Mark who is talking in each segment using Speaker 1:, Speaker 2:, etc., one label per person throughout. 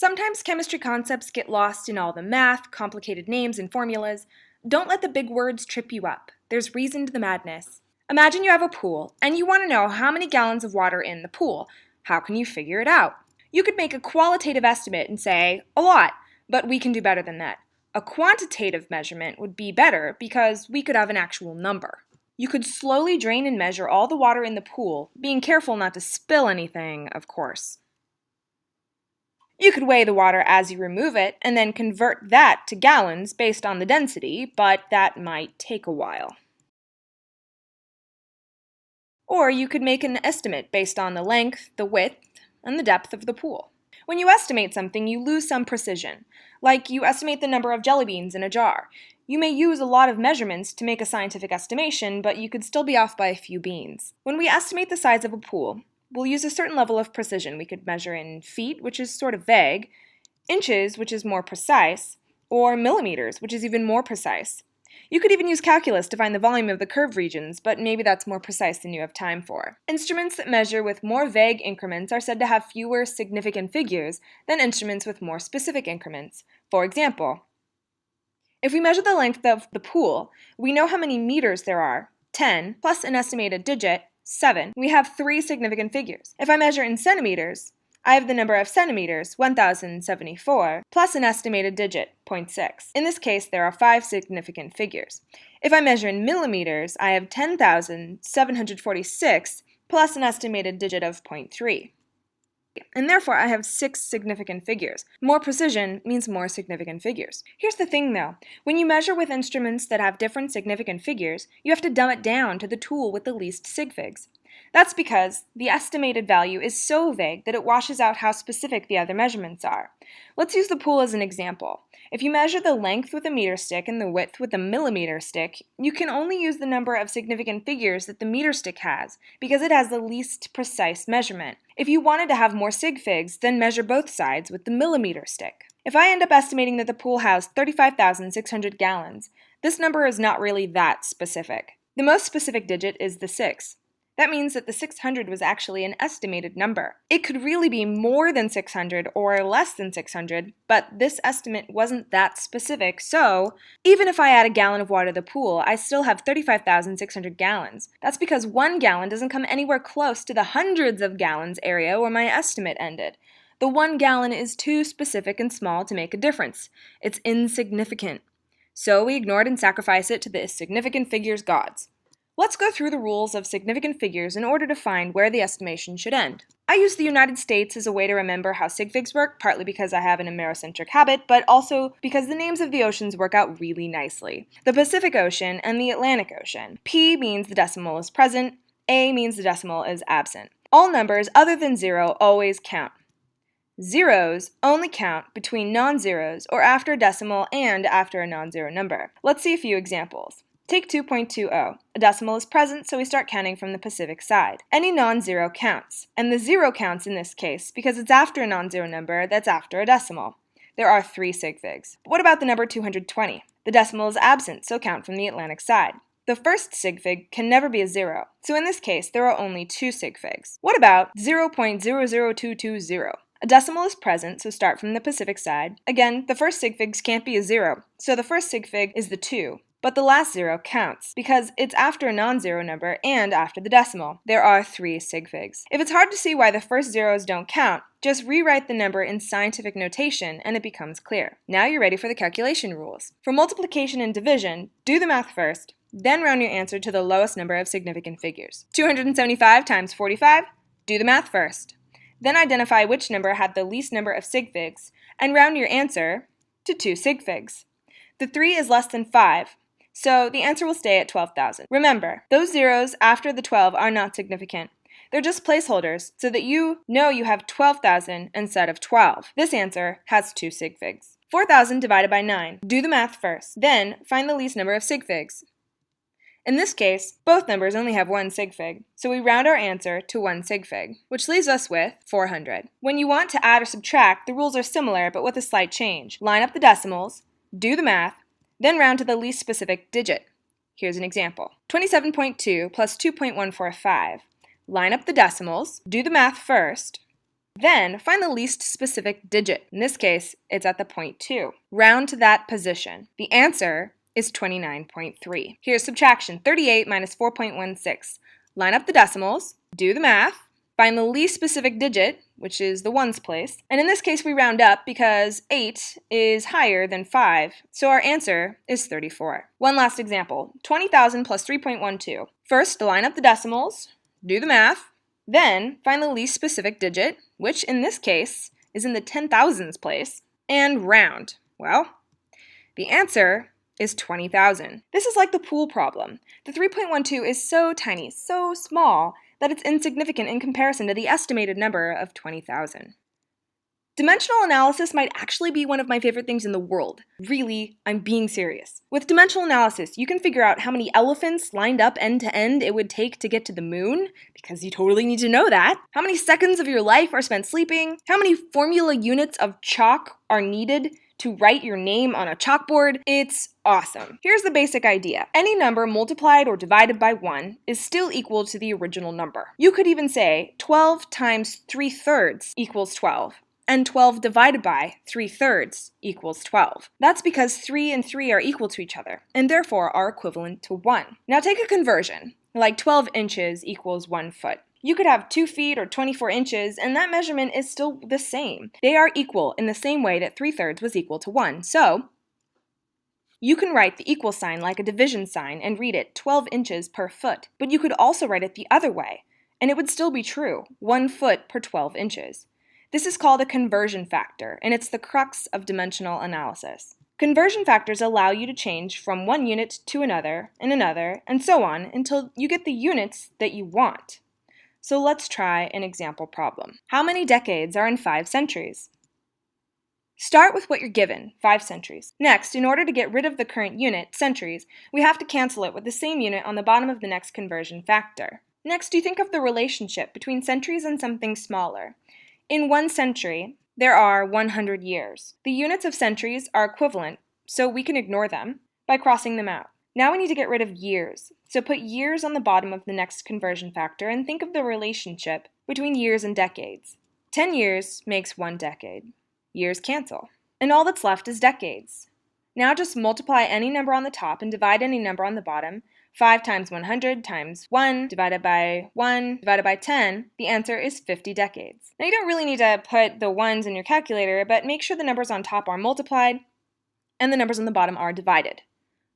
Speaker 1: Sometimes chemistry concepts get lost in all the math, complicated names, and formulas. Don't let the big words trip you up. There's reason to the madness. Imagine you have a pool, and you want to know how many gallons of water in the pool. How can you figure it out? You could make a qualitative estimate and say, a lot, but we can do better than that. A quantitative measurement would be better because we could have an actual number. You could slowly drain and measure all the water in the pool, being careful not to spill anything, of course. You could weigh the water as you remove it and then convert that to gallons based on the density, but that might take a while. Or you could make an estimate based on the length, the width, and the depth of the pool. When you estimate something, you lose some precision, like you estimate the number of jelly beans in a jar. You may use a lot of measurements to make a scientific estimation, but you could still be off by a few beans. When we estimate the size of a pool, we'll use a certain level of precision. We could measure in feet, which is sort of vague, inches, which is more precise, or millimeters, which is even more precise. You could even use calculus to find the volume of the curved regions, but maybe that's more precise than you have time for. Instruments that measure with more vague increments are said to have fewer significant figures than instruments with more specific increments. For example, if we measure the length of the pool, we know how many meters there are, 10, plus an estimated digit, 7. We have 3 significant figures. If I measure in centimeters, I have the number of centimeters, 1,074, plus an estimated digit, 0.6. In this case, there are 5 significant figures. If I measure in millimeters, I have 10,746, plus an estimated digit of 0.3. And therefore, I have 6 significant figures. More precision means more significant figures. Here's the thing, though. When you measure with instruments that have different significant figures, you have to dumb it down to the tool with the least sig figs. That's because the estimated value is so vague that it washes out how specific the other measurements are. Let's use the pool as an example. If you measure the length with a meter stick and the width with a millimeter stick, you can only use the number of significant figures that the meter stick has, because it has the least precise measurement. If you wanted to have more sig figs, then measure both sides with the millimeter stick. If I end up estimating that the pool has 35,600 gallons, this number is not really that specific. The most specific digit is the 6. That means that the 600 was actually an estimated number. It could really be more than 600 or less than 600, but this estimate wasn't that specific, so even if I add a gallon of water to the pool, I still have 35,600 gallons. That's because 1 gallon doesn't come anywhere close to the hundreds of gallons area where my estimate ended. The 1 gallon is too specific and small to make a difference. It's insignificant. So we ignore it and sacrifice it to the significant figures gods. Let's go through the rules of significant figures in order to find where the estimation should end. I use the United States as a way to remember how sig figs work, partly because I have an Amerocentric habit, but also because the names of the oceans work out really nicely. The Pacific Ocean and the Atlantic Ocean. P means the decimal is present, A means the decimal is absent. All numbers other than 0 always count. Zeros only count between non-zeros or after a decimal and after a non-zero number. Let's see a few examples. Take 2.20. A decimal is present, so we start counting from the Pacific side. Any non-zero counts, and the 0 counts in this case because it's after a non-zero number that's after a decimal. There are 3 sig figs. But what about the number 220? The decimal is absent, so count from the Atlantic side. The first sig fig can never be a 0, so in this case there are only 2 sig figs. What about 0.00220? A decimal is present, so start from the Pacific side. Again, the first sig figs can't be a 0, so the first sig fig is the 2. But the last 0 counts, because it's after a non-zero number and after the decimal. There are 3 sig figs. If it's hard to see why the first zeros don't count, just rewrite the number in scientific notation and it becomes clear. Now you're ready for the calculation rules. For multiplication and division, do the math first, then round your answer to the lowest number of significant figures. 275 times 45, do the math first. Then identify which number had the least number of sig figs, and round your answer to 2 sig figs. The 3 is less than 5, so the answer will stay at 12,000. Remember, those zeros after the 12 are not significant. They're just placeholders so that you know you have 12,000 instead of 12. This answer has 2 sig figs. 4,000 divided by 9. Do the math first. Then find the least number of sig figs. In this case, both numbers only have 1 sig fig, so we round our answer to 1 sig fig, which leaves us with 400. When you want to add or subtract, the rules are similar but with a slight change. Line up the decimals, do the math, then round to the least specific digit. Here's an example. 27.2 plus 2.145. Line up the decimals, do the math first, Then find the least specific digit. In this case, it's at the point 2. Round to that position. The answer is 29.3. Here's subtraction. 38 minus 4.16. Line up the decimals, do the math, find the least specific digit, which is the ones place, and in this case we round up because 8 is higher than 5, so our answer is 34. One last example, 20,000 plus 3.12. First, line up the decimals, do the math, then find the least specific digit, which in this case is in the 10,000s place, and round. Well, the answer is 20,000. This is like the pool problem. The 3.12 is so tiny, so small, that it's insignificant in comparison to the estimated number of 20,000. Dimensional analysis might actually be one of my favorite things in the world. Really, I'm being serious. With dimensional analysis, you can figure out how many elephants lined up end to end it would take to get to the moon, because you totally need to know that. How many seconds of your life are spent sleeping, how many formula units of chalk are needed to write your name on a chalkboard. It's awesome. Here's the basic idea. Any number multiplied or divided by 1 is still equal to the original number. You could even say 12 times 3/3 equals 12. And 12 divided by 3/3 equals 12. That's because 3 and 3 are equal to each other, and therefore are equivalent to 1. Now take a conversion, like 12 inches equals 1 foot. You could have 2 feet or 24 inches, and that measurement is still the same. They are equal in the same way that 3/3 was equal to 1. So, you can write the equal sign like a division sign and read it 12 inches per foot. But you could also write it the other way, and it would still be true, 1 foot per 12 inches. This is called a conversion factor, and it's the crux of dimensional analysis. Conversion factors allow you to change from one unit to another, and so on until you get the units that you want. So let's try an example problem. How many decades are in 5 centuries? Start with what you're given, 5 centuries. Next, in order to get rid of the current unit, centuries, we have to cancel it with the same unit on the bottom of the next conversion factor. Next, you think of the relationship between centuries and something smaller. In 1 century, there are 100 years. The units of centuries are equivalent, so we can ignore them by crossing them out. Now we need to get rid of years, so put years on the bottom of the next conversion factor and think of the relationship between years and decades. 10 years makes 1 decade. Years cancel. And all that's left is decades. Now just multiply any number on the top and divide any number on the bottom. 5 times 100 times 1 divided by 1 divided by 10, the answer is 50 decades. Now you don't really need to put the ones in your calculator, but make sure the numbers on top are multiplied and the numbers on the bottom are divided.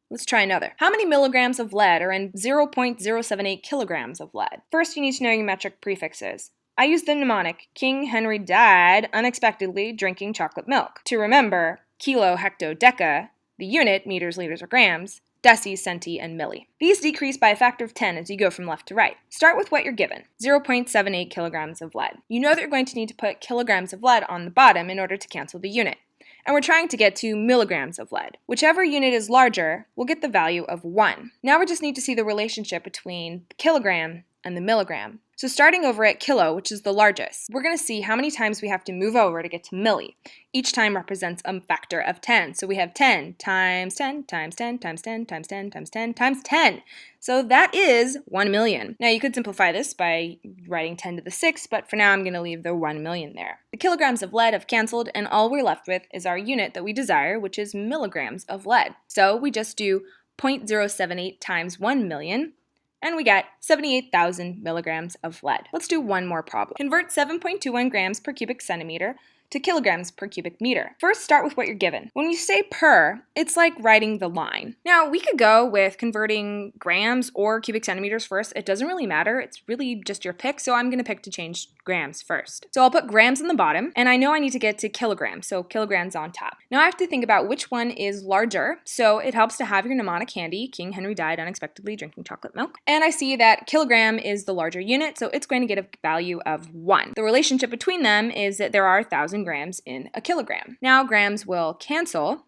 Speaker 1: Let's try another. How many milligrams of lead are in 0.078 kilograms of lead? First, you need to know your metric prefixes. I use the mnemonic, King Henry died unexpectedly drinking chocolate milk. To remember, kilo, hecto, deca, the unit, meters, liters, or grams, deci, centi, and milli. These decrease by a factor of 10 as you go from left to right. Start with what you're given, 0.78 kilograms of lead. You know that you're going to need to put kilograms of lead on the bottom in order to cancel the unit. And we're trying to get to milligrams of lead. Whichever unit is larger will get the value of 1. Now we just need to see the relationship between the kilogram and the milligram. So starting over at kilo, which is the largest, we're going to see how many times we have to move over to get to milli. Each time represents a factor of 10. So we have 10 times 10 times 10 times 10 times 10 times 10 times 10. So that is 1 million. Now you could simplify this by writing 10 to the 6, but for now I'm going to leave the 1 million there. The kilograms of lead have canceled, and all we're left with is our unit that we desire, which is milligrams of lead. So we just do 0.078 times 1 million, and we get 78,000 milligrams of lead. Let's do one more problem. Convert 7.21 grams per cubic centimeter to kilograms per cubic meter. First, start with what you're given. When you say per, it's like writing the line. Now, we could go with converting grams or cubic centimeters first. It doesn't really matter. It's really just your pick, so I'm going to pick to change grams first. So I'll put grams on the bottom, and I know I need to get to kilograms, so kilograms on top. Now I have to think about which one is larger, so it helps to have your mnemonic handy. King Henry died unexpectedly drinking chocolate milk. And I see that kilogram is the larger unit, so it's going to get a value of 1. The relationship between them is that there are 1,000 grams in a kilogram. Now grams will cancel,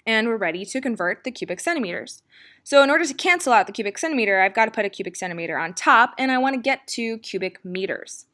Speaker 1: and we're ready to convert the cubic centimeters. So in order to cancel out the cubic centimeter, I've got to put a cubic centimeter on top, and I want to get to cubic meters.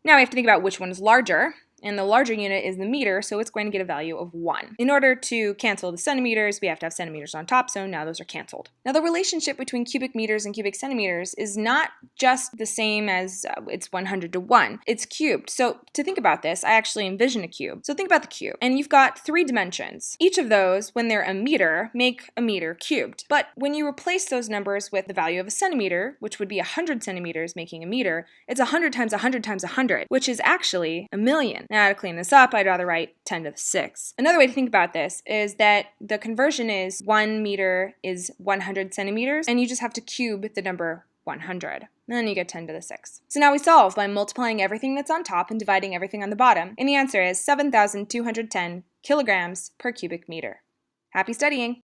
Speaker 1: Now we have to think about which one is larger, and the larger unit is the meter, so it's going to get a value of 1. In order to cancel the centimeters, we have to have centimeters on top, so now those are canceled. Now the relationship between cubic meters and cubic centimeters is not just the same as it's 100 to 1. It's cubed. So to think about this, I actually envision a cube. So think about the cube, and you've got 3 dimensions. Each of those, when they're a meter, make a meter cubed. But when you replace those numbers with the value of a centimeter, which would be 100 centimeters making a meter, it's 100 times 100 times 100, which is actually a million. Now to clean this up, I'd rather write 10 to the 6. Another way to think about this is that the conversion is 1 meter is 100 centimeters, and you just have to cube the number 100. And then you get 10 to the 6. So now we solve by multiplying everything that's on top and dividing everything on the bottom. And the answer is 7,210 kilograms per cubic meter. Happy studying!